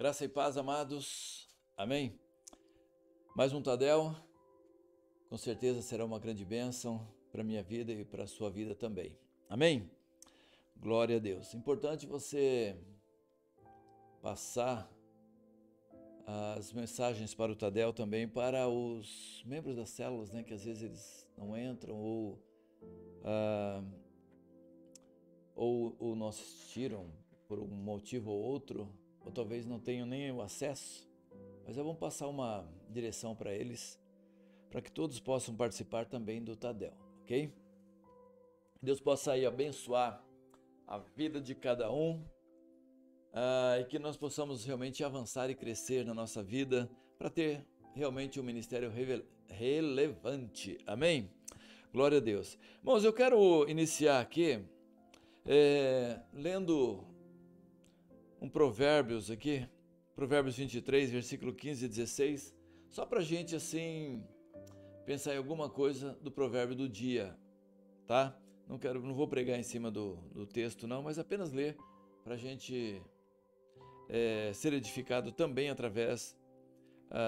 Graça e paz, amados. Amém? Mais um Tadel, com certeza será uma grande bênção para a minha vida e para a sua vida também. Amém? Glória a Deus. Importante você passar as mensagens para o Tadel também para os membros das células, né? Que às vezes eles não entram ou não assistiram por um motivo ou outro, ou talvez não tenham nem o acesso. Mas é bom passar uma direção para eles, para que todos possam participar também do Tadel, ok? Deus possa aí abençoar a vida de cada um e que nós possamos realmente avançar e crescer na nossa vida para ter realmente um ministério relevante. Amém? Glória a Deus. Irmãos, eu quero iniciar aqui lendo um Provérbios aqui, Provérbios 23, versículo 15 e 16, só para a gente assim pensar em alguma coisa do provérbio do dia, tá? Não vou pregar em cima do texto não, mas apenas ler para a gente ser edificado também através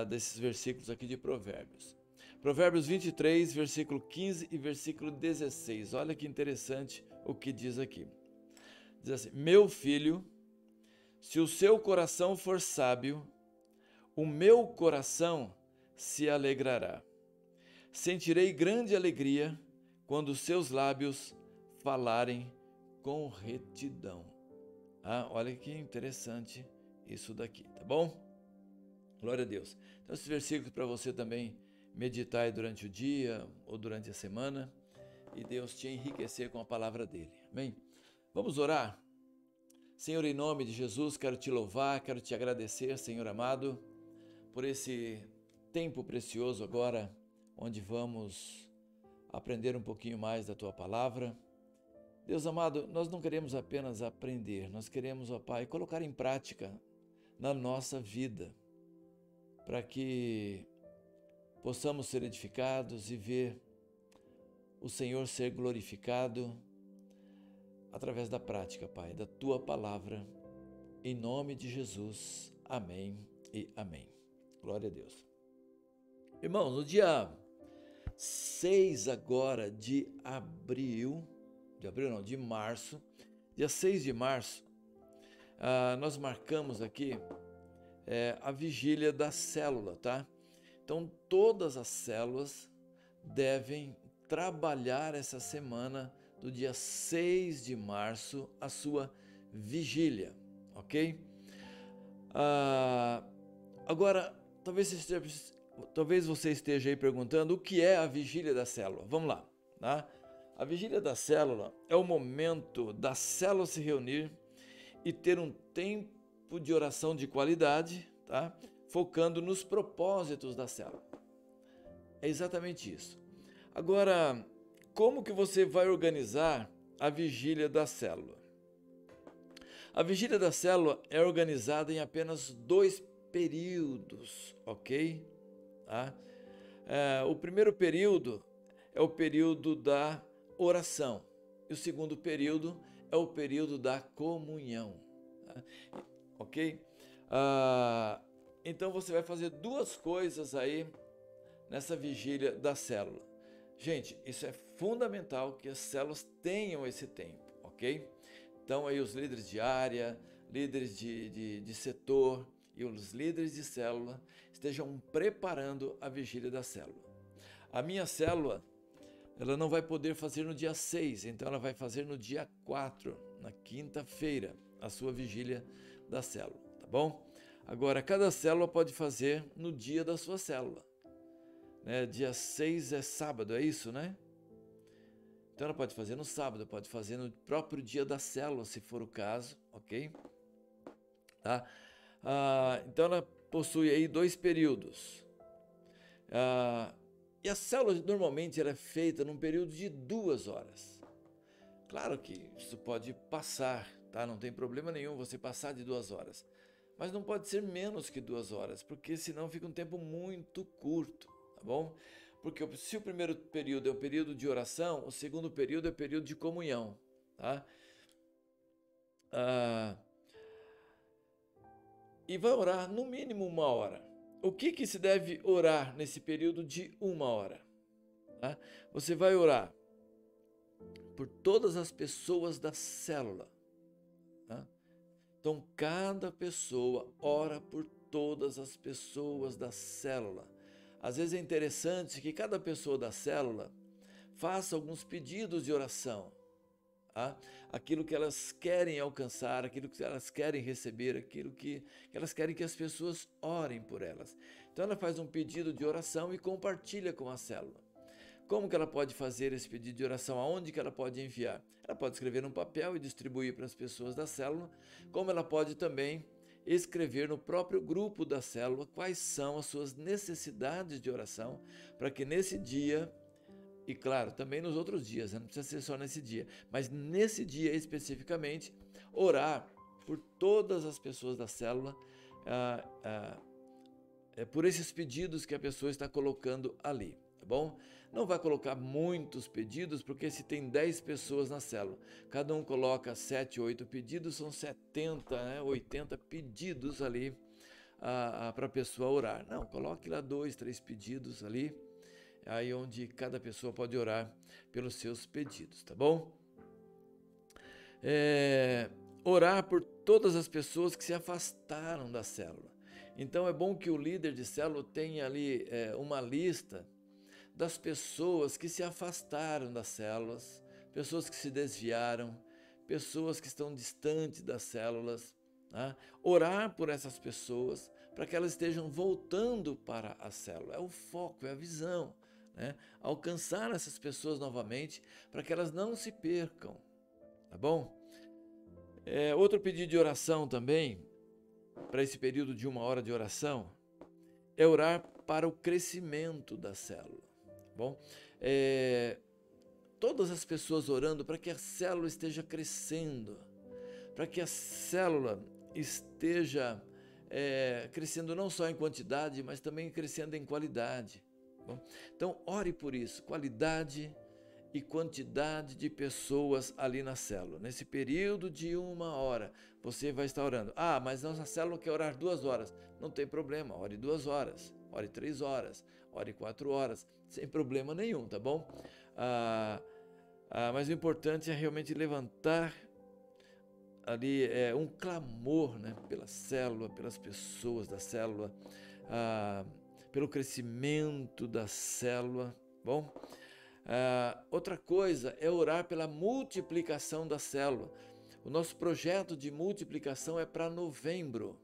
desses versículos aqui de Provérbios. Provérbios 23, versículo 15 e versículo 16. Olha que interessante o que diz aqui. Diz assim: meu filho, se o seu coração for sábio, o meu coração se alegrará. Sentirei grande alegria quando os seus lábios falarem com retidão. Olha que interessante isso daqui, tá bom? Glória a Deus. Então, esses versículos para você também meditar aí durante o dia ou durante a semana e Deus te enriquecer com a palavra dele. Amém? Vamos orar? Senhor, em nome de Jesus, quero te louvar, quero te agradecer, Senhor amado, por esse tempo precioso agora, onde vamos aprender um pouquinho mais da tua palavra. Deus amado, nós não queremos apenas aprender, nós queremos, ó Pai, colocar em prática na nossa vida, para que possamos ser edificados e ver o Senhor ser glorificado através da prática, Pai, da tua palavra. Em nome de Jesus, amém e amém. Glória a Deus. Irmãos, no dia 6 agora de março, dia 6 de março, nós marcamos aqui a vigília da célula, tá? Então, todas as células devem trabalhar essa semana do dia 6 de março a sua vigília, ok? Agora, talvez você esteja aí perguntando o que é a vigília da célula. Vamos lá, tá? A vigília da célula é o momento da célula se reunir e ter um tempo de oração de qualidade, tá? Focando nos propósitos da célula. É exatamente isso. Agora, como que você vai organizar a vigília da célula? A vigília da célula é organizada em apenas 2 períodos, ok? O primeiro período é o período da oração e o segundo período é o período da comunhão, tá? Ok? Então você vai fazer 2 coisas aí nessa vigília da célula. Gente, isso é fundamental que as células tenham esse tempo, ok? Então aí os líderes de área, líderes de setor e os líderes de célula estejam preparando a vigília da célula. A minha célula, ela não vai poder fazer no dia 6, então ela vai fazer no dia 4, na quinta-feira, a sua vigília da célula, tá bom? Agora, cada célula pode fazer no dia da sua célula. Dia 6 é sábado, é isso, né? Então ela pode fazer no sábado, pode fazer no próprio dia da célula, se for o caso, ok? Tá? Então ela possui aí 2 períodos. E a célula normalmente ela é feita num período de 2 horas. Claro que isso pode passar, tá? Não tem problema nenhum você passar de 2 horas. Mas não pode ser menos que 2 horas, porque senão fica um tempo muito curto, tá bom? Porque se o primeiro período é o período de oração, o segundo período é o período de comunhão, tá? e vai orar no mínimo 1 hora. O que se deve orar nesse período de 1 hora? Tá? Você vai orar por todas as pessoas da célula. Tá? Então, cada pessoa ora por todas as pessoas da célula. Às vezes é interessante que cada pessoa da célula faça alguns pedidos de oração. Tá? Aquilo que elas querem alcançar, aquilo que elas querem receber, aquilo que elas querem que as pessoas orem por elas. Então ela faz um pedido de oração e compartilha com a célula. Como que ela pode fazer esse pedido de oração? Aonde que ela pode enviar? Ela pode escrever num papel e distribuir para as pessoas da célula, como ela pode também escrever no próprio grupo da célula quais são as suas necessidades de oração, para que nesse dia, e claro, também nos outros dias, não precisa ser só nesse dia, mas nesse dia especificamente, orar por todas as pessoas da célula, por esses pedidos que a pessoa está colocando ali. Tá bom? Não vai colocar muitos pedidos, porque se tem 10 pessoas na célula, cada um coloca 7, 8 pedidos, são 70, 80 pedidos ali para a pessoa orar. Não, coloque lá 2, 3 pedidos ali, aí onde cada pessoa pode orar pelos seus pedidos, tá bom? Orar por todas as pessoas que se afastaram da célula. Então é bom que o líder de célula tenha ali uma lista das pessoas que se afastaram das células, pessoas que se desviaram, pessoas que estão distantes das células. Né? Orar por essas pessoas para que elas estejam voltando para a célula. É o foco, é a visão. Né? Alcançar essas pessoas novamente para que elas não se percam. Tá bom? Outro pedido de oração também, para esse período de 1 hora de oração, é orar para o crescimento da célula. Bom, todas as pessoas orando para que a célula esteja crescendo, para que a célula esteja crescendo não só em quantidade, mas também crescendo em qualidade. Bom, então, ore por isso, qualidade e quantidade de pessoas ali na célula. Nesse período de 1 hora, você vai estar orando. Ah, mas nossa célula quer orar 2 horas. Não tem problema, ore 2 horas, ore 3 horas, ore 4 horas, sem problema nenhum, tá bom? Mas o importante é realmente levantar ali um clamor, né, pela célula, pelas pessoas da célula, pelo crescimento da célula, bom? Outra coisa é orar pela multiplicação da célula. O nosso projeto de multiplicação é para novembro.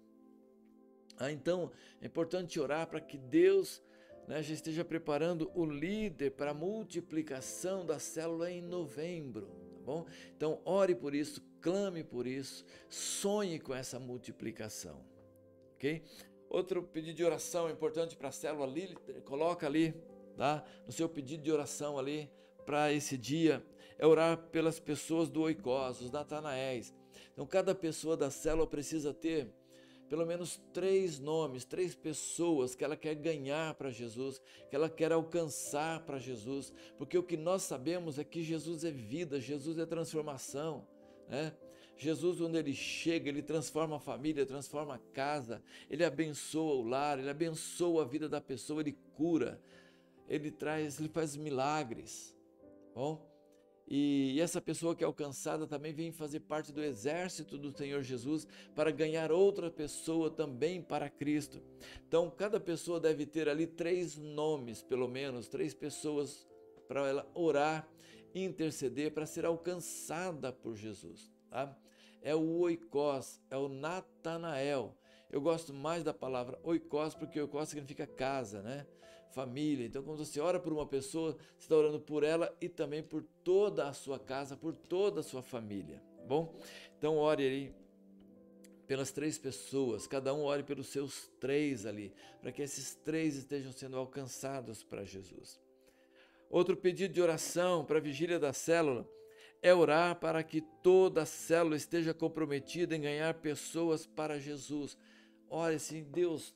Então é importante orar para que Deus já esteja preparando o líder para a multiplicação da célula em novembro. Tá bom? Então ore por isso, clame por isso, sonhe com essa multiplicação. Ok? Outro pedido de oração importante para a célula ali, coloca ali, tá? No seu pedido de oração ali para esse dia, é orar pelas pessoas do Oikos, os Natanaéis. Então cada pessoa da célula precisa ter pelo menos 3 nomes, 3 pessoas que ela quer ganhar para Jesus, que ela quer alcançar para Jesus, porque o que nós sabemos é que Jesus é vida, Jesus é transformação, né? Jesus, quando ele chega, ele transforma a família, transforma a casa, ele abençoa o lar, ele abençoa a vida da pessoa, ele cura, ele faz milagres. Bom, e essa pessoa que é alcançada também vem fazer parte do exército do Senhor Jesus para ganhar outra pessoa também para Cristo. Então, cada pessoa deve ter ali 3 nomes, pelo menos, 3 pessoas para ela orar, interceder, para ser alcançada por Jesus. Tá? É o Oikos, é o Natanael. Eu gosto mais da palavra Oikos porque Oikos significa casa, né? Família. Então, quando você ora por uma pessoa, você está orando por ela e também por toda a sua casa, por toda a sua família. Bom? Então, ore aí pelas 3 pessoas, cada um ore pelos seus 3 ali, para que esses 3 estejam sendo alcançados para Jesus. Outro pedido de oração para a vigília da célula é orar para que toda a célula esteja comprometida em ganhar pessoas para Jesus. Ore assim, Deus,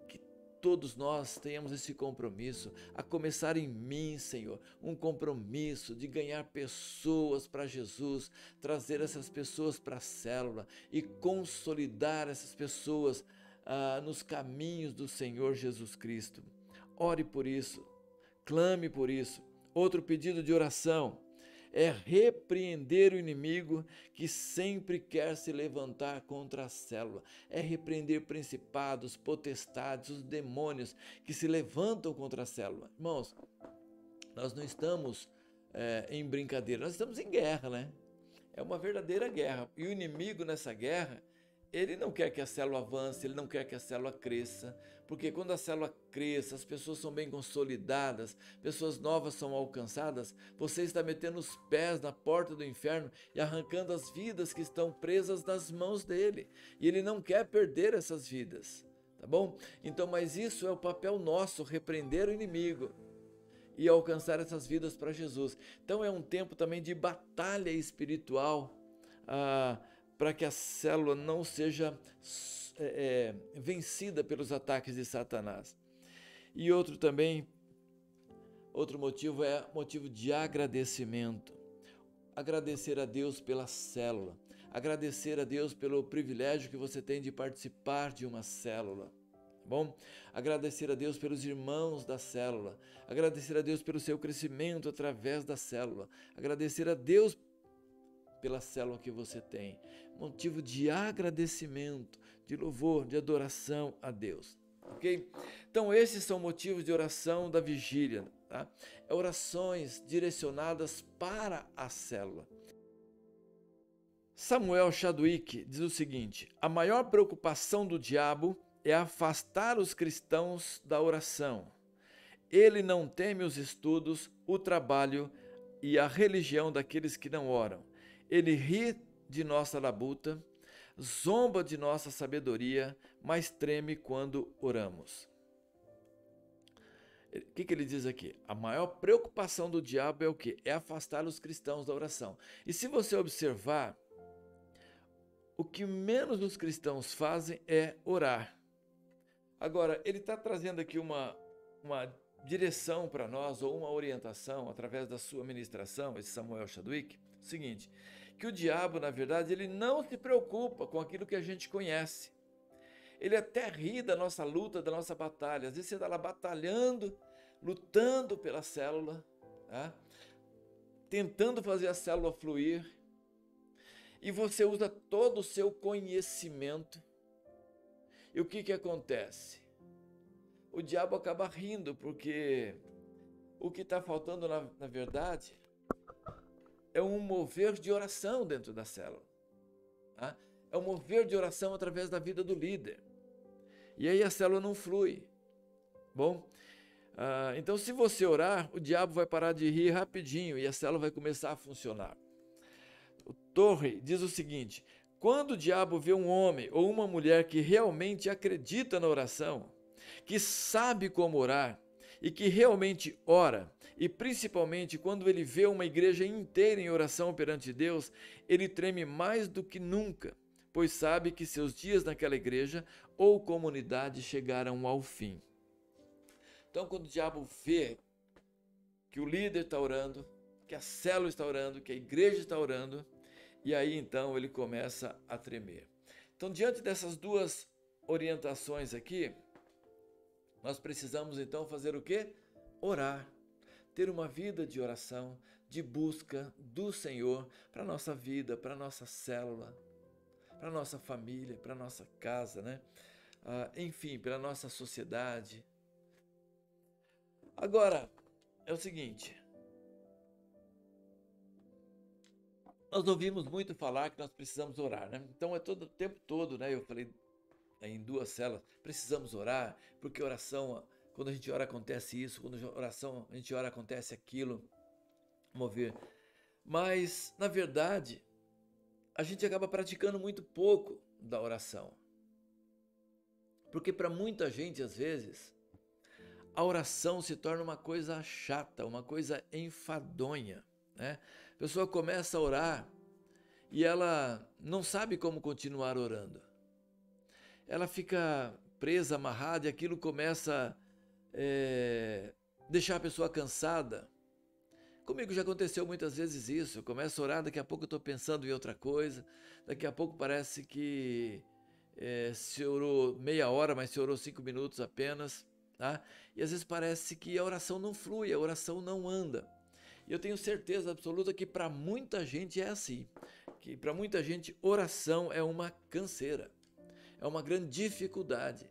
que todos nós tenhamos esse compromisso, a começar em mim, Senhor, um compromisso de ganhar pessoas para Jesus, trazer essas pessoas para a célula e consolidar essas pessoas nos caminhos do Senhor Jesus Cristo. Ore por isso, clame por isso. Outro pedido de oração é repreender o inimigo que sempre quer se levantar contra a célula. É repreender principados, potestades, os demônios que se levantam contra a célula. Irmãos, nós não estamos em brincadeira, nós estamos em guerra, né? É uma verdadeira guerra. E o inimigo nessa guerra, ele não quer que a célula avance, ele não quer que a célula cresça, porque quando a célula cresce, as pessoas são bem consolidadas, pessoas novas são alcançadas, você está metendo os pés na porta do inferno e arrancando as vidas que estão presas nas mãos dele. E ele não quer perder essas vidas, tá bom? Então, mas isso é o papel nosso, repreender o inimigo e alcançar essas vidas para Jesus. Então é um tempo também de batalha espiritual, para que a célula não seja vencida pelos ataques de Satanás. E outro motivo é motivo de agradecimento. Agradecer a Deus pela célula, agradecer a Deus pelo privilégio que você tem de participar de uma célula. Bom, agradecer a Deus pelos irmãos da célula, agradecer a Deus pelo seu crescimento através da célula, agradecer a Deus pela célula que você tem, motivo de agradecimento, de louvor, de adoração a Deus, ok? Então esses são motivos de oração da vigília, tá? Orações direcionadas para a célula. Samuel Chadwick diz o seguinte: a maior preocupação do diabo é afastar os cristãos da oração. Ele não teme os estudos, o trabalho e a religião daqueles que não oram. Ele ri de nossa labuta, zomba de nossa sabedoria, mas treme quando oramos. O que ele diz aqui? A maior preocupação do diabo é o quê? É afastar os cristãos da oração. E se você observar, o que menos os cristãos fazem é orar. Agora, ele está trazendo aqui uma direção para nós, ou uma orientação, através da sua ministração, esse Samuel Chadwick, o seguinte, que o diabo, na verdade, ele não se preocupa com aquilo que a gente conhece. Ele até ri da nossa luta, da nossa batalha. Às vezes você está lá batalhando, lutando pela célula, tá? Tentando fazer a célula fluir, e você usa todo o seu conhecimento. E o que acontece? O diabo acaba rindo, porque o que está faltando, na verdade, é um mover de oração dentro da célula. Tá? É um mover de oração através da vida do líder. E aí a célula não flui. Bom, então se você orar, o diabo vai parar de rir rapidinho e a célula vai começar a funcionar. O Torre diz o seguinte: quando o diabo vê um homem ou uma mulher que realmente acredita na oração, que sabe como orar e que realmente ora, e principalmente quando ele vê uma igreja inteira em oração perante Deus, ele treme mais do que nunca, pois sabe que seus dias naquela igreja ou comunidade chegaram ao fim. Então, quando o diabo vê que o líder está orando, que a célula está orando, que a igreja está orando, e aí então ele começa a tremer. Então, diante dessas duas orientações aqui, nós precisamos então fazer o quê? Orar. Ter uma vida de oração, de busca do Senhor para a nossa vida, para a nossa célula, para a nossa família, para a nossa casa, né? Enfim, para a nossa sociedade. Agora, é o seguinte, nós ouvimos muito falar que nós precisamos orar, né? Então é todo o tempo todo, né? Eu falei em duas células, precisamos orar, porque oração, quando a gente ora acontece isso, quando a gente ora acontece aquilo, mover. Mas, na verdade, a gente acaba praticando muito pouco da oração. Porque para muita gente, às vezes, a oração se torna uma coisa chata, uma coisa enfadonha, né? A pessoa começa a orar e ela não sabe como continuar orando. Ela fica presa, amarrada, e aquilo começa a deixar a pessoa cansada. Comigo já aconteceu muitas vezes isso. Eu começo a orar, daqui a pouco eu estou pensando em outra coisa, daqui a pouco parece que se orou meia hora, mas se orou 5 minutos apenas, tá? E às vezes parece que a oração não flui, a oração não anda. E eu tenho certeza absoluta que para muita gente é assim, que para muita gente oração é uma canseira, é uma grande dificuldade,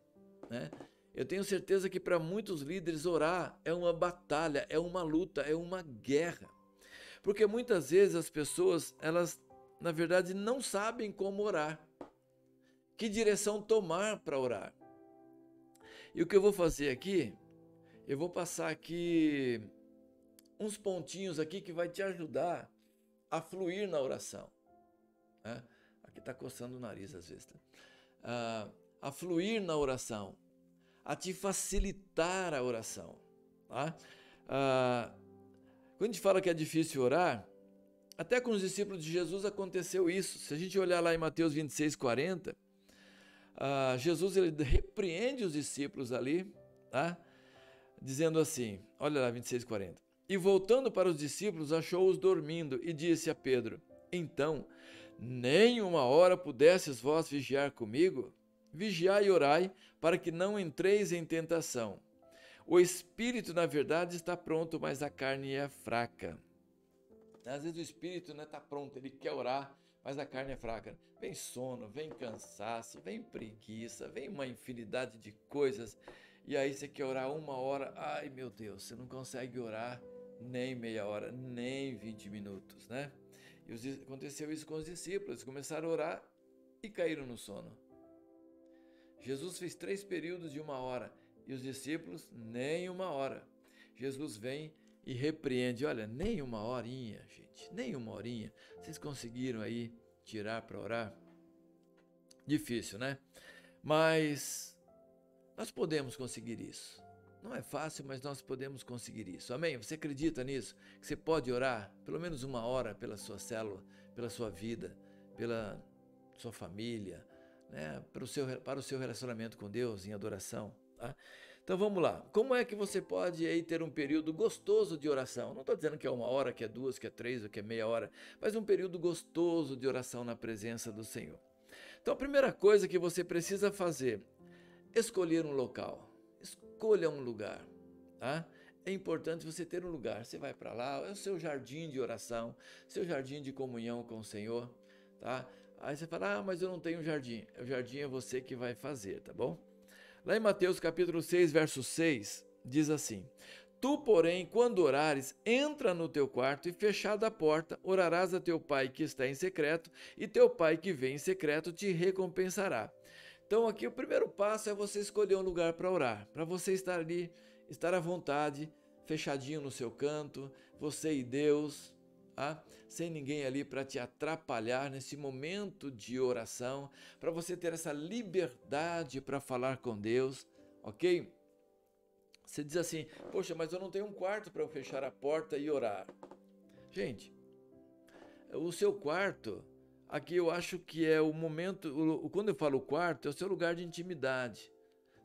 né? Eu tenho certeza que para muitos líderes orar é uma batalha, é uma luta, é uma guerra. Porque muitas vezes as pessoas, elas na verdade não sabem como orar, que direção tomar para orar. E o que eu vou fazer aqui, eu vou passar aqui uns pontinhos aqui que vai te ajudar a fluir na oração, né? Aqui está coçando o nariz às vezes, tá? A fluir na oração, a te facilitar a oração, tá? Quando a gente fala que é difícil orar, até com os discípulos de Jesus aconteceu isso. Se a gente olhar lá em Mateus 26:40, Jesus ele repreende os discípulos ali, tá? Dizendo assim, olha lá 26:40. E voltando para os discípulos, achou-os dormindo e disse a Pedro: então, nem uma hora pudesses vós vigiar comigo? Vigiai e orai, para que não entreis em tentação. O espírito, na verdade, está pronto, mas a carne é fraca. Às vezes o espírito não está pronto, ele quer orar, mas a carne é fraca. Vem sono, vem cansaço, vem preguiça, vem uma infinidade de coisas. E aí você quer orar 1 hora, ai meu Deus, você não consegue orar nem meia hora, nem 20 minutos, né? E aconteceu isso com os discípulos, eles começaram a orar e caíram no sono. Jesus fez 3 períodos de 1 hora e os discípulos nem 1 hora. Jesus vem e repreende, olha, nem 1 horinha, gente, nem 1 horinha. Vocês conseguiram aí tirar para orar? Difícil, né? Mas nós podemos conseguir isso. Não é fácil, mas nós podemos conseguir isso. Amém? Você acredita nisso? Que você pode orar pelo menos 1 hora pela sua célula, pela sua vida, pela sua família, né? Para o seu relacionamento com Deus em adoração, tá? Então vamos lá. Como é que você pode aí ter um período gostoso de oração? Não estou dizendo que é 1 hora, que é 2, que é 3 ou que é meia hora, mas um período gostoso de oração na presença do Senhor. Então a primeira coisa que você precisa fazer, escolher um local. Escolha um lugar, tá? É importante você ter um lugar. Você vai para lá, é o seu jardim de oração, seu jardim de comunhão com o Senhor, tá? Aí você fala, mas eu não tenho jardim. O jardim é você que vai fazer, tá bom? Lá em Mateus capítulo 6, verso 6, diz assim: tu, porém, quando orares, entra no teu quarto e, fechada a porta, orarás a teu pai que está em secreto, e teu pai que vem em secreto te recompensará. Então aqui o primeiro passo é você escolher um lugar para orar, para você estar ali, estar à vontade, fechadinho no seu canto, você e Deus, tá? Sem ninguém ali para te atrapalhar nesse momento de oração, para você ter essa liberdade para falar com Deus, ok? Você diz assim, poxa, mas eu não tenho um quarto para eu fechar a porta e orar. Gente, o seu quarto, aqui eu acho que é o momento, quando eu falo quarto, é o seu lugar de intimidade,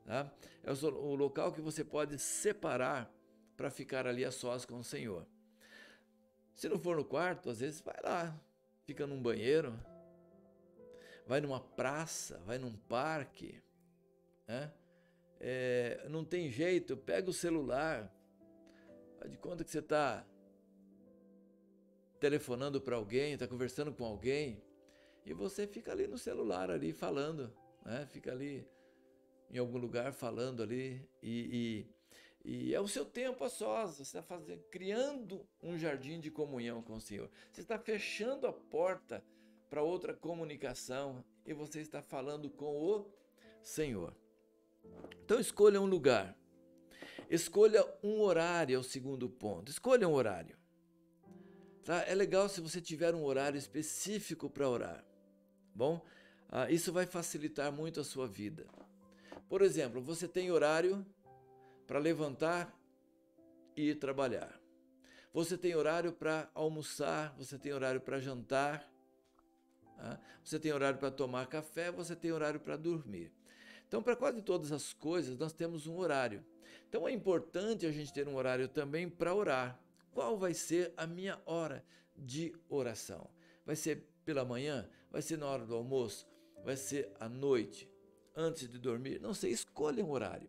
tá? É o local que você pode separar para ficar ali a sós com o Senhor. Se não for no quarto, às vezes vai lá, fica num banheiro, vai numa praça, vai num parque, né? Não tem jeito, pega o celular, faz de conta que você está telefonando para alguém, está conversando com alguém, e você fica ali no celular ali falando, né? Fica ali em algum lugar falando ali e é o seu tempo a sós. Você está criando um jardim de comunhão com o Senhor. Você está fechando a porta para outra comunicação e você está falando com o Senhor. Então escolha um lugar. Escolha um horário, é o segundo ponto. Escolha um horário. Tá? É legal se você tiver um horário específico para orar. Bom, isso vai facilitar muito a sua vida. Por exemplo, você tem horário para levantar e ir trabalhar. Você tem horário para almoçar, você tem horário para jantar, tá? Você tem horário para tomar café, você tem horário para dormir. Então, para quase todas as coisas, nós temos um horário. Então, é importante a gente ter um horário também para orar. Qual vai ser a minha hora de oração? Vai ser pela manhã? Vai ser na hora do almoço? Vai ser à noite, antes de dormir? Não sei, escolha um horário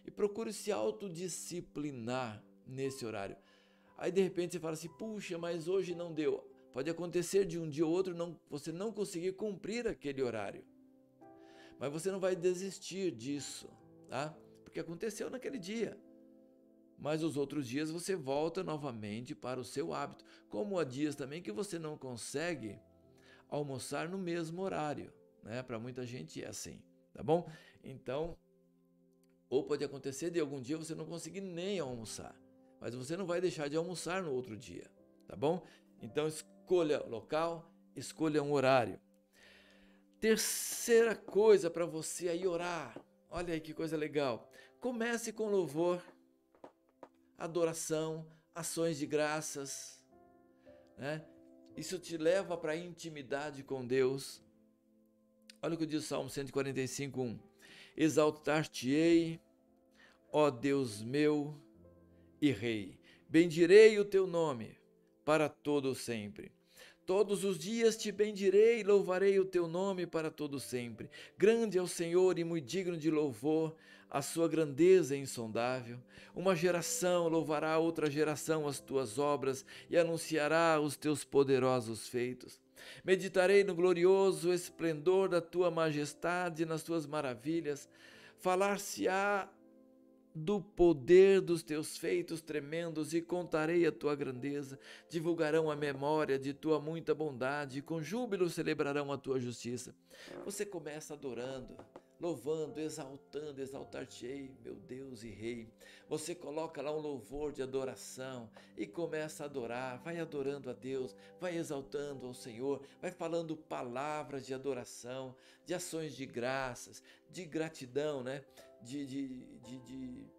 e procure se autodisciplinar nesse horário. Aí de repente você fala assim, puxa, mas hoje não deu. Pode acontecer de um dia ou outro você não conseguir cumprir aquele horário. Mas você não vai desistir disso, tá? Porque aconteceu naquele dia. Mas os outros dias você volta novamente para o seu hábito. Como há dias também que você não consegue almoçar no mesmo horário, né? Para muita gente é assim, tá bom? Então, ou pode acontecer de algum dia você não conseguir nem almoçar, mas você não vai deixar de almoçar no outro dia, tá bom? Então escolha o local, escolha um horário. Terceira coisa para você aí orar, olha aí que coisa legal. Comece com louvor, adoração, ações de graças, né? Isso te leva para a intimidade com Deus. Olha o que diz o Salmo 145:1. Exaltar-te-ei, ó Deus meu e Rei. Bendirei o teu nome para todo sempre. Todos os dias te bendirei e louvarei o teu nome para todo sempre. Grande é o Senhor e muito digno de louvor, a sua grandeza é insondável. Uma geração louvará outra geração as tuas obras e anunciará os teus poderosos feitos. Meditarei no glorioso esplendor da tua majestade e nas tuas maravilhas. Falar-se-á do poder dos teus feitos tremendos e contarei a tua grandeza. Divulgarão a memória de tua muita bondade e com júbilo celebrarão a tua justiça. Você começa adorando, louvando, exaltando, exaltar-te-ei, meu Deus e Rei. Você coloca lá um louvor de adoração e começa a adorar, vai adorando a Deus, vai exaltando ao Senhor, vai falando palavras de adoração, de ações de graças, de gratidão, né? De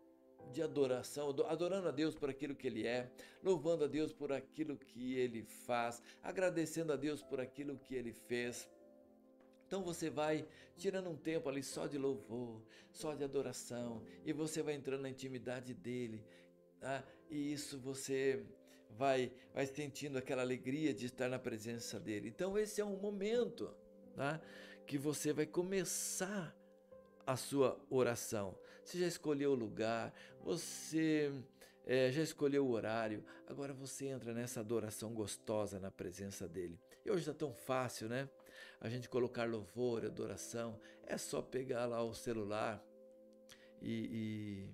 adoração, adorando a Deus por aquilo que Ele é, louvando a Deus por aquilo que Ele faz, agradecendo a Deus por aquilo que Ele fez. Então você vai tirando um tempo ali só de louvor, só de adoração, e você vai entrando na intimidade dEle, tá? E isso você vai sentindo aquela alegria de estar na presença dEle. Então esse é um momento, tá? Que você vai começar a sua oração. Você já escolheu o lugar, você já escolheu o horário, agora você entra nessa adoração gostosa na presença dele. E hoje está tão fácil, né? A gente colocar louvor, adoração, é só pegar lá o celular e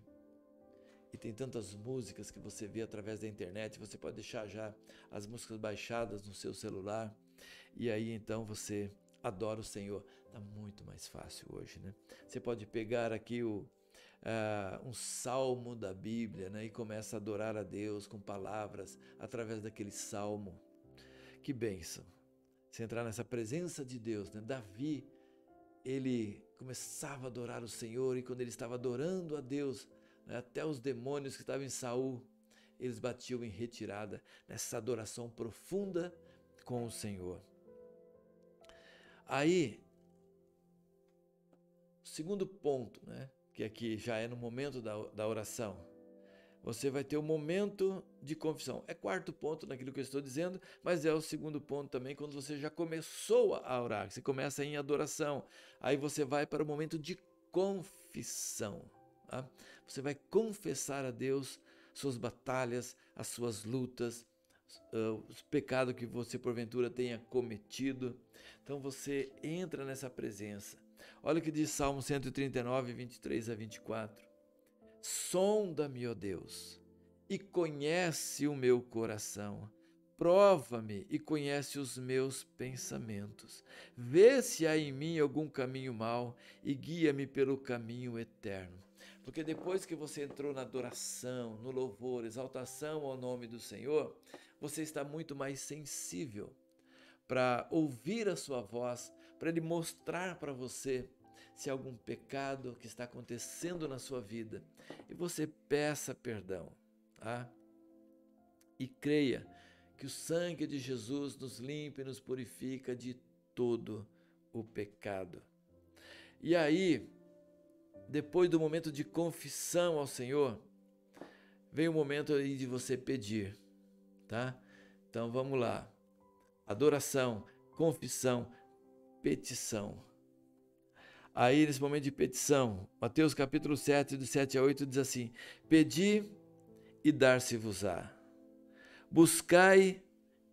tem tantas músicas que você vê através da internet, você pode deixar já as músicas baixadas no seu celular e aí então você adora o Senhor. Está muito mais fácil hoje, né? Você pode pegar aqui um salmo da Bíblia, né? E começa a adorar a Deus com palavras através daquele salmo. Que bênção! Você entrar nessa presença de Deus, né? Davi, ele começava a adorar o Senhor e quando ele estava adorando a Deus, né? Até os demônios que estavam em Saul, eles batiam em retirada nessa adoração profunda com o Senhor. Aí, segundo ponto, né, que aqui já é no momento da oração, você vai ter o momento de confissão. É quarto ponto naquilo que eu estou dizendo, mas é o segundo ponto também quando você já começou a orar, você começa em adoração. Aí você vai para o momento de confissão. Tá? Você vai confessar a Deus suas batalhas, as suas lutas, os pecados que você porventura tenha cometido. Então você entra nessa presença. Olha o que diz Salmo 139, 23 a 24. Sonda-me, ó Deus, e conhece o meu coração. Prova-me e conhece os meus pensamentos. Vê se há em mim algum caminho mau e guia-me pelo caminho eterno. Porque depois que você entrou na adoração, no louvor, exaltação ao nome do Senhor, você está muito mais sensível para ouvir a sua voz, para Ele mostrar para você se há algum pecado que está acontecendo na sua vida. E você peça perdão, tá? E creia que o sangue de Jesus nos limpa e nos purifica de todo o pecado. E aí, depois do momento de confissão ao Senhor, vem o momento aí de você pedir, tá? Então vamos lá. Adoração, confissão, petição. aí nesse momento de petição, Mateus capítulo 7, do 7 a 8 diz assim: Pedi e dar-se-vos-á, buscai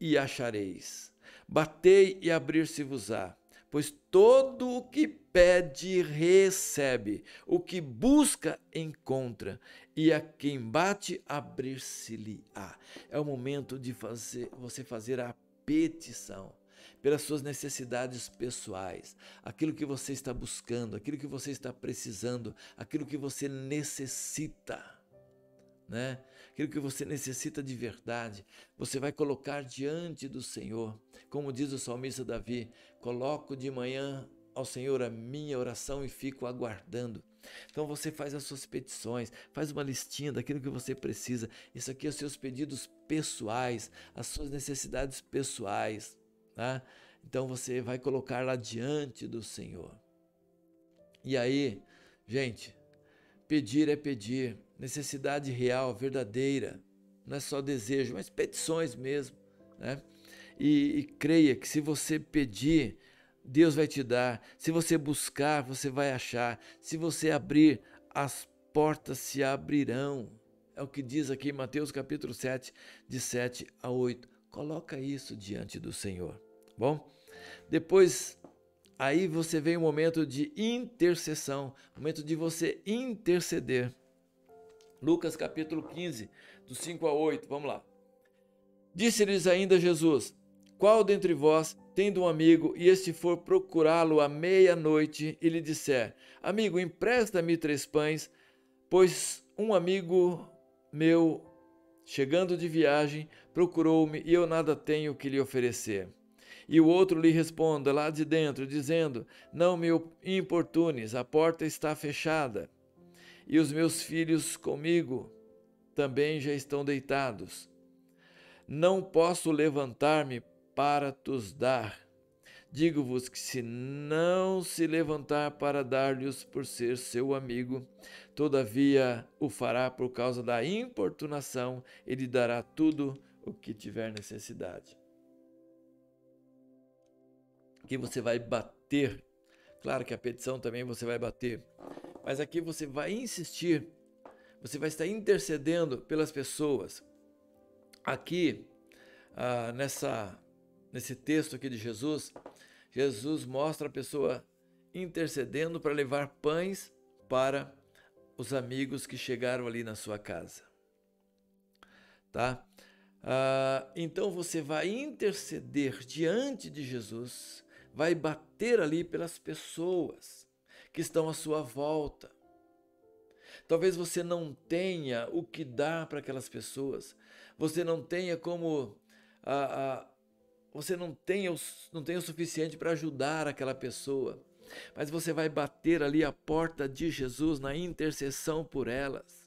e achareis, batei e abrir-se-vos-á, pois todo o que pede recebe, o que busca encontra, e a quem bate abrir-se-lhe-á. É o momento de você fazer a petição pelas suas necessidades pessoais, aquilo que você está buscando, aquilo que você está precisando, aquilo que você necessita, né? Aquilo que você necessita de verdade, você vai colocar diante do Senhor. Como diz o salmista Davi: coloco de manhã ao Senhor a minha oração e fico aguardando. Então você faz as suas petições, faz uma listinha daquilo que você precisa. Isso aqui é os seus pedidos pessoais, as suas necessidades pessoais, tá? Então você vai colocar lá diante do Senhor. E aí, gente, pedir é pedir, necessidade real, verdadeira, não é só desejo, mas petições mesmo, né? E creia que se você pedir, Deus vai te dar. Se você buscar, você vai achar. Se você abrir, as portas se abrirão. É o que diz aqui em Mateus capítulo 7, de 7 a 8. Coloca isso diante do Senhor. Bom, depois, aí você vem o momento de intercessão, momento de você interceder. Lucas capítulo 15, do 5 a 8, vamos lá. Disse-lhes ainda Jesus: qual dentre vós, tendo um amigo, e este for procurá-lo à meia-noite, e lhe disser: amigo, empresta-me 3 pães, pois um amigo meu, chegando de viagem, procurou-me, e eu nada tenho que lhe oferecer. E o outro lhe responda lá de dentro, dizendo: não me importunes, a porta está fechada, e os meus filhos comigo também já estão deitados. Não posso levantar-me para tos dar. Digo-vos que se não se levantar para dar-lhes por ser seu amigo, todavia o fará por causa da importunação, e lhe dará tudo o que tiver necessidade. Aqui você vai bater, claro que a petição também você vai bater, mas aqui você vai insistir, você vai estar intercedendo pelas pessoas. Aqui, nesse texto aqui de Jesus, Jesus mostra a pessoa intercedendo para levar pães para os amigos que chegaram ali na sua casa, tá? Então você vai interceder diante de Jesus, vai bater ali pelas pessoas que estão à sua volta. Talvez você não tenha o que dar para aquelas pessoas, você não tenha como, você não tenha o suficiente para ajudar aquela pessoa, mas você vai bater ali a porta de Jesus na intercessão por elas.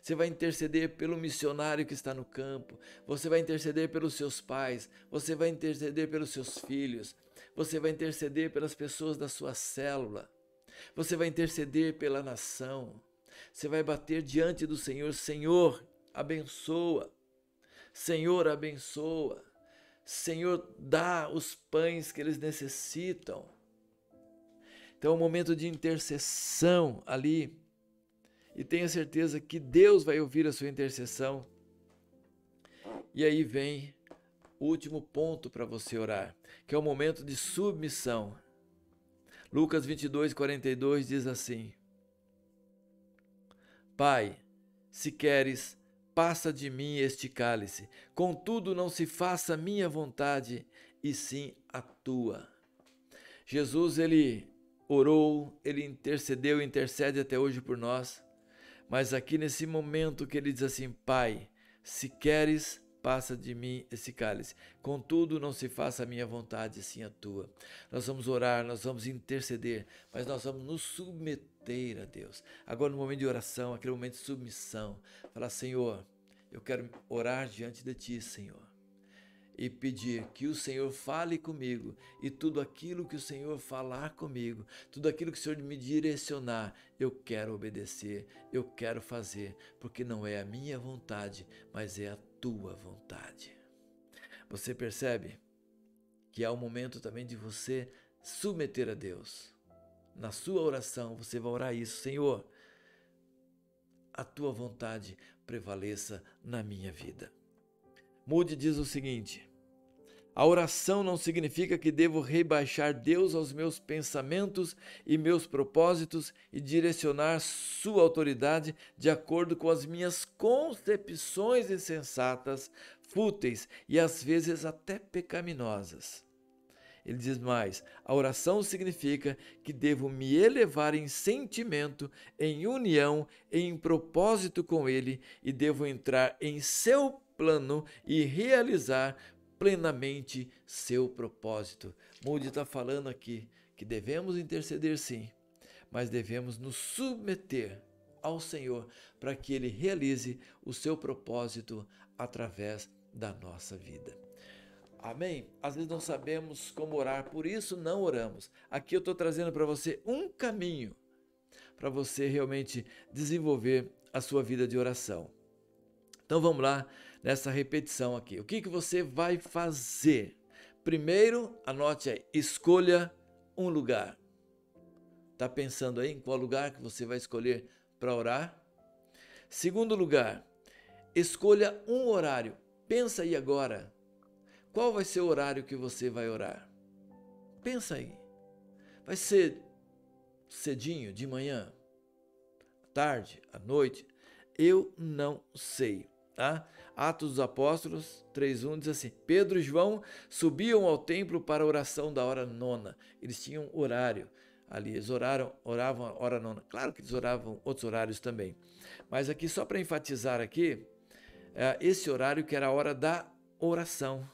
Você vai interceder pelo missionário que está no campo, você vai interceder pelos seus pais, você vai interceder pelos seus filhos, você vai interceder pelas pessoas da sua célula, você vai interceder pela nação. Você vai bater diante do Senhor: Senhor, abençoa. Senhor, abençoa. Senhor, dá os pães que eles necessitam. Então é um momento de intercessão ali. E tenha certeza que Deus vai ouvir a sua intercessão. E aí vem o último ponto para você orar, que é o momento de submissão. Lucas 22, 42 diz assim: Pai, se queres, passa de mim este cálice, contudo não se faça a minha vontade, e sim a tua. Jesus, ele orou, ele intercedeu, intercede até hoje por nós, mas aqui nesse momento que ele diz assim: Pai, se queres, passa de mim esse cálice, contudo não se faça a minha vontade, e sim a tua. Nós vamos orar, nós vamos interceder, mas nós vamos nos submeter a Deus. Agora no momento de oração, aquele momento de submissão, falar: Senhor, eu quero orar diante de ti, Senhor, e pedir que o Senhor fale comigo, e tudo aquilo que o Senhor falar comigo, tudo aquilo que o Senhor me direcionar, eu quero obedecer, eu quero fazer, porque não é a minha vontade, mas é a tua vontade. Você percebe que é o momento também de você submeter a Deus. Na sua oração, você vai orar isso: Senhor, a tua vontade prevaleça na minha vida. Moody diz o seguinte: a oração não significa que devo rebaixar Deus aos meus pensamentos e meus propósitos e direcionar sua autoridade de acordo com as minhas concepções insensatas, fúteis e às vezes até pecaminosas. Ele diz mais: a oração significa que devo me elevar em sentimento, em união, em propósito com Ele e devo entrar em seu plano e realizar plenamente seu propósito. Moody está falando aqui que devemos interceder sim, mas devemos nos submeter ao Senhor para que Ele realize o seu propósito através da nossa vida. Amém? Às vezes não sabemos como orar, por isso não oramos. Aqui eu estou trazendo para você um caminho para você realmente desenvolver a sua vida de oração. Então vamos lá nessa repetição aqui. O que você vai fazer? Primeiro, anote aí, escolha um lugar. Está pensando aí em qual lugar que você vai escolher para orar? Segundo lugar, escolha um horário. Pensa aí agora. Qual vai ser o horário que você vai orar? Pensa aí. Vai ser cedinho, de manhã, à tarde, à noite? Eu não sei, tá? Atos dos Apóstolos 3:1 diz assim: Pedro e João subiam ao templo para a oração da hora nona. Eles tinham horário ali, eles oravam a hora nona. Claro que eles oravam outros horários também. Mas aqui, só para enfatizar aqui, esse horário que era a hora da oração.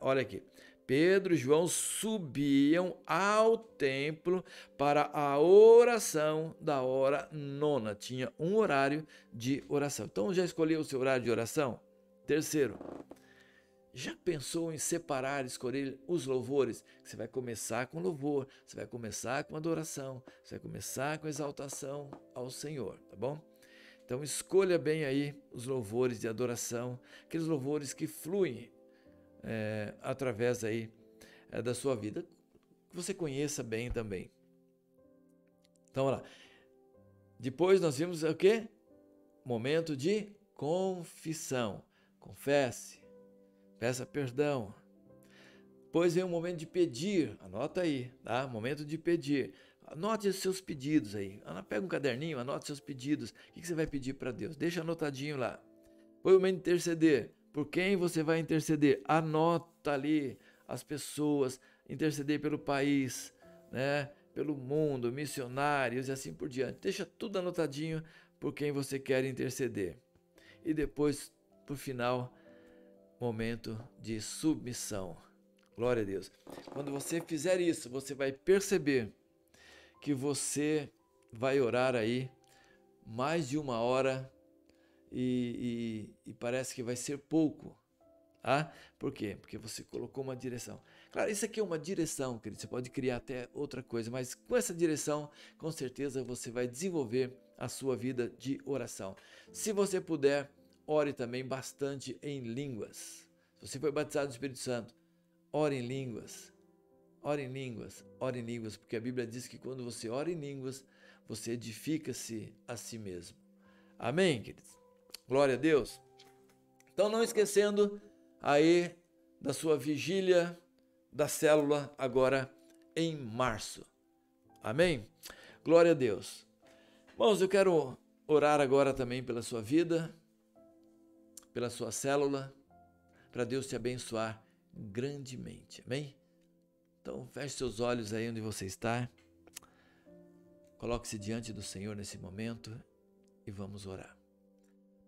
Olha aqui, Pedro e João subiam ao templo para a oração da hora nona. Tinha um horário de oração. Então já escolheu o seu horário de oração? Terceiro, já pensou em separar, escolher os louvores? Você vai começar com louvor, você vai começar com adoração, você vai começar com exaltação ao Senhor, tá bom? Então escolha bem aí os louvores de adoração, aqueles louvores que fluem através aí da sua vida, que você conheça bem também. Então, olha lá. Depois nós vimos o quê? Momento de confissão. Confesse, peça perdão. Depois vem o momento de pedir. Anota aí, tá? Momento de pedir. Anote os seus pedidos aí. Pega um caderninho, anote seus pedidos. O que você vai pedir para Deus? Deixa anotadinho lá. Depois o momento de interceder. Por quem você vai interceder? Anota ali as pessoas, interceder pelo país, né? Pelo mundo, missionários e assim por diante. Deixa tudo anotadinho por quem você quer interceder. E depois, por final, momento de submissão. Glória a Deus. Quando você fizer isso, você vai perceber que você vai orar aí mais de 1 hora e parece que vai ser pouco. Por quê? Porque você colocou uma direção. Claro, isso aqui é uma direção, querido. Você pode criar até outra coisa, mas com essa direção, com certeza você vai desenvolver a sua vida de oração. Se você puder, ore também bastante em línguas. Se você foi batizado no Espírito Santo, ore em línguas. Ore em línguas, ore em línguas, porque a Bíblia diz que quando você ora em línguas, você edifica-se a si mesmo. Amém, queridos? Glória a Deus. Então, não esquecendo aí da sua vigília da célula agora em março. Amém? Glória a Deus. Irmãos, eu quero orar agora também pela sua vida, pela sua célula, para Deus te abençoar grandemente. Amém? Então, feche seus olhos aí onde você está. Coloque-se diante do Senhor nesse momento e vamos orar.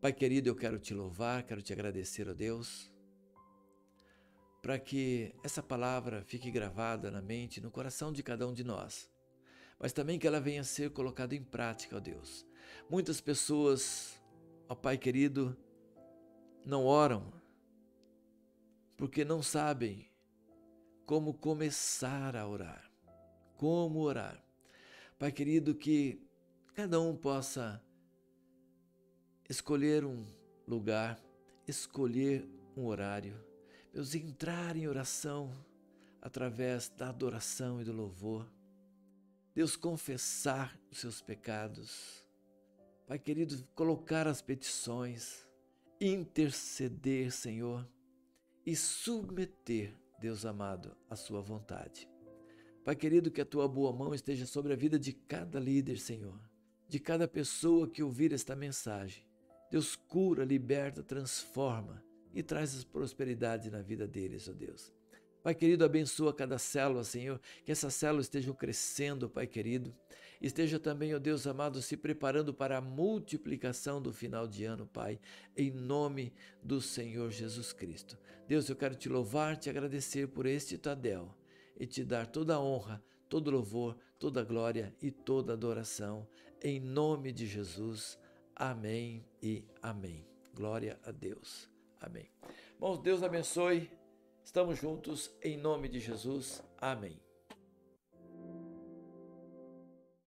Pai querido, eu quero te louvar, quero te agradecer, ó Deus, para que essa palavra fique gravada na mente, no coração de cada um de nós, mas também que ela venha a ser colocada em prática, ó Deus. Muitas pessoas, ó Pai querido, não oram porque não sabem como começar a orar, como orar. Pai querido, que cada um possa escolher um lugar, escolher um horário, Deus, entrar em oração através da adoração e do louvor. Deus, confessar os seus pecados. Pai querido, colocar as petições, interceder, Senhor, e submeter, Deus amado, a sua vontade. Pai querido, que a tua boa mão esteja sobre a vida de cada líder, Senhor, de cada pessoa que ouvir esta mensagem. Deus, cura, liberta, transforma e traz as prosperidades na vida deles, ó Deus. Pai querido, abençoa cada célula, Senhor, que essas células estejam crescendo, Pai querido. Esteja também, ó Deus amado, se preparando para a multiplicação do final de ano, Pai, em nome do Senhor Jesus Cristo. Deus, eu quero te louvar, te agradecer por este Tadel e te dar toda a honra, todo louvor, toda a glória e toda a adoração, em nome de Jesus. Amém e amém. Glória a Deus. Amém. Bom, Deus abençoe. Estamos juntos em nome de Jesus. Amém.